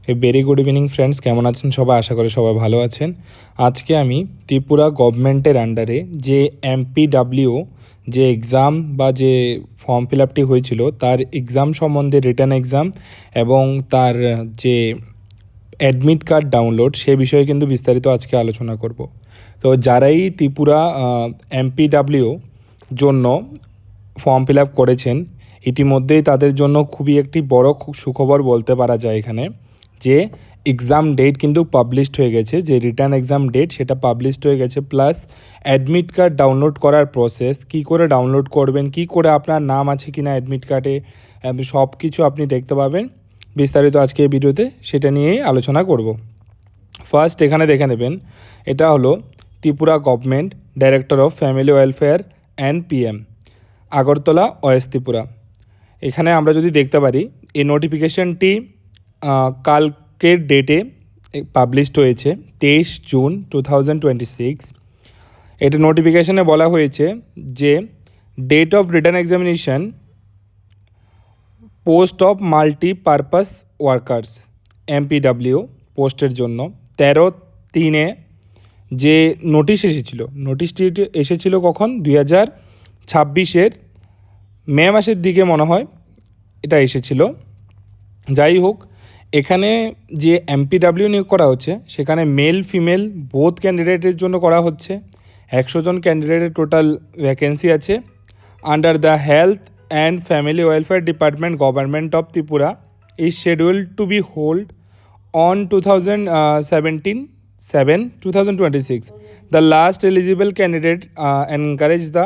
Very good evening friends, কেমন আছেন সবাই? আশা করি সবাই ভালো আছেন। আজকে আমি ত্রিপুরা গভর্নমেন্টের আন্ডারে যে এমপিডাব্লিউ যে এক্সাম বা যে ফর্ম ফিল আপটি হয়েছিল তার এক্সাম সম্বন্ধে, রিটার্ন এক্সাম এবং তার যে অ্যাডমিট কার্ড ডাউনলোড সে বিষয়ে কিন্তু বিস্তারিত আজকে আলোচনা করব। তো যারাই ত্রিপুরা এমপিডাব্লিউ জন্য ফর্ম ফিল আপ করেছেন, ইতিমধ্যেই তাদের জন্য খুবই একটি বড় সুখবর বলতে পারা যায় এখানে, যে এক্সাম ডেট কিন্তু পাবলিশড হয়ে গেছে। যে রিটার্ন এক্সাম ডেট সেটা পাবলিশড হয়ে গেছে, প্লাস অ্যাডমিট কার্ড ডাউনলোড করার প্রসেস, কী করে ডাউনলোড করবেন, কী করে আপনার নাম আছে কি না অ্যাডমিট কার্ডে, সব কিছু আপনি দেখতে পাবেন বিস্তারিত আজকে এই ভিডিওতে, সেটা নিয়েই আলোচনা করব। ফার্স্ট এখানে দেখে নেবেন, এটা হলো Tripura government director of family welfare and PM, Agartala West Tripura. এখানে আমরা যদি দেখতে পারি, এই নোটিফিকেশনটি কালকের ডেটে পাবলিশড হয়েছে 23 জুন 2026। এটা নোটিফিকেশনে বলা হয়েছে যে date of return examination post of multipurpose workers MPW পোস্টের জন্য 13/3 যে নোটিশ এসেছিল, নোটিশটি এসেছিল কখন? 2026 মে মাসের দিকে মনে হয় এটা এসেছিল। যাই হোক, এখানে যে এমপিডাব্লিউ নিয়োগ করা হচ্ছে সেখানে মেল ফিমেল বোথ ক্যান্ডিডেটের জন্য করা হচ্ছে। 100 জন ক্যান্ডিডেটের টোটাল ভ্যাকেন্সি আছে। Under the health and family welfare department, government of Tripura is scheduled to be hold on 2026. The last eligible candidate encourage the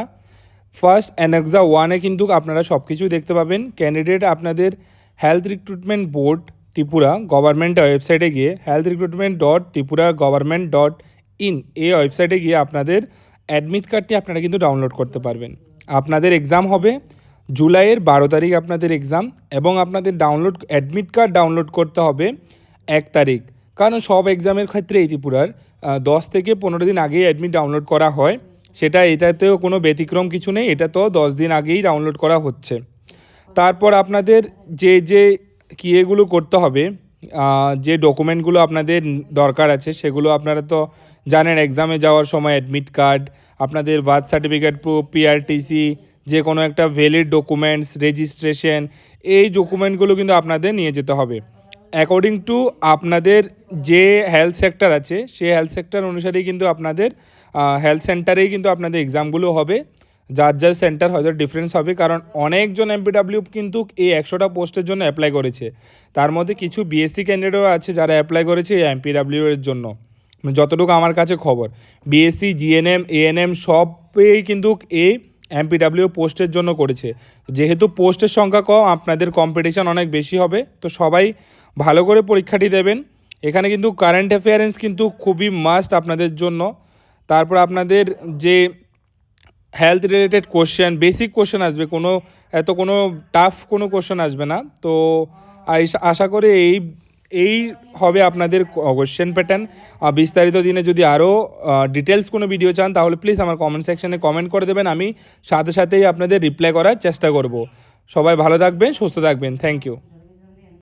first annexure 1-এ কিন্তু আপনারা সব কিছু দেখতে পাবেন। ক্যান্ডিডেট আপনাদের হেলথ রিক্রুটমেন্ট বোর্ড ত্রিপুরা গভর্নমেন্টের ওয়েবসাইটে গিয়ে healthrecruitment.tripura.government.in এই ওয়েবসাইটে গিয়ে আপনাদের অ্যাডমিট কার্ডটি আপনারা কিন্তু ডাউনলোড করতে পারবেন। আপনাদের এক্সাম হবে জুলাইয়ের 12 তারিখ আপনাদের এক্সাম, এবং আপনাদের অ্যাডমিট কার্ড ডাউনলোড করতে হবে 1 তারিখ। কারণ সব এক্সামের ক্ষেত্রে এই ত্রিপুরার 10 থেকে 15 দিন আগেই অ্যাডমিট ডাউনলোড করা হয়। এটাতেও কোনো ব্যতিক্রম কিছু নেই, এটা তো 10 দিন আগেই ডাউনলোড করা হচ্ছে। তারপর আপনাদের যে এগুলো করতে হবে, যে ডকুমেন্টগুলো আপনাদের দরকার আছে সেগুলো আপনারা তো জানেন। এক্সামে যাওয়ার সময় অ্যাডমিট কার্ড, আপনাদের বার্থ সার্টিফিকেট প্রুফ, পিআরটিসি, যে কোনো একটা ভ্যালিড ডকুমেন্টস, রেজিস্ট্রেশন, এই ডকুমেন্টগুলো কিন্তু আপনাদের নিয়ে যেতে হবে। অ্যাকর্ডিং টু আপনাদের যে হেলথ সেক্টর আছে সেই হেলথ সেক্টর অনুসারেই কিন্তু আপনাদের হেলথ সেন্টারেই কিন্তু আপনাদের এক্সামগুলো হবে। যার সেন্টার হয়তো ডিফারেন্স হবে, কারণ অনেকজন এমপিডাব্লিউ কিন্তু এই 100টা পোস্টের জন্য অ্যাপ্লাই করেছে। তার মধ্যে কিছু বিএসসি ক্যান্ডিডেটও আছে যারা অ্যাপ্লাই করেছে এই এমপিডাব্লিউ এর জন্য, যতটুকু আমার কাছে খবর। বিএসসি, জিএনএম, এএনএম সবই কিন্তু এই এমপিডাব্লিউ পোস্টের জন্য করেছে। যেহেতু পোস্টের সংখ্যা কম, আপনাদের কম্পিটিশন অনেক বেশি হবে, তো সবাই ভালো করে পরীক্ষাটি দেবেন। এখানে কিন্তু কারেন্ট অ্যাফেয়ারেন্স কিন্তু খুবই মাস্ট আপনাদের জন্য। তারপর আপনাদের যে health related question, basic question আসবে, কোনো টাফ কোনো কোশ্চেন আসবে না। তো আশা করি এই হবে আপনাদের কোশ্চেন প্যাটার্ন। বিস্তারিত দিনে যদি আরও ডিটেলস কোনো ভিডিও চান তাহলে প্লিজ আমার কমেন্ট সেকশানে কমেন্ট করে দেবেন, আমি সাথে সাথেই আপনাদের রিপ্লাই করার চেষ্টা করব। সবাই ভালো থাকবেন, সুস্থ থাকবেন। Thank you.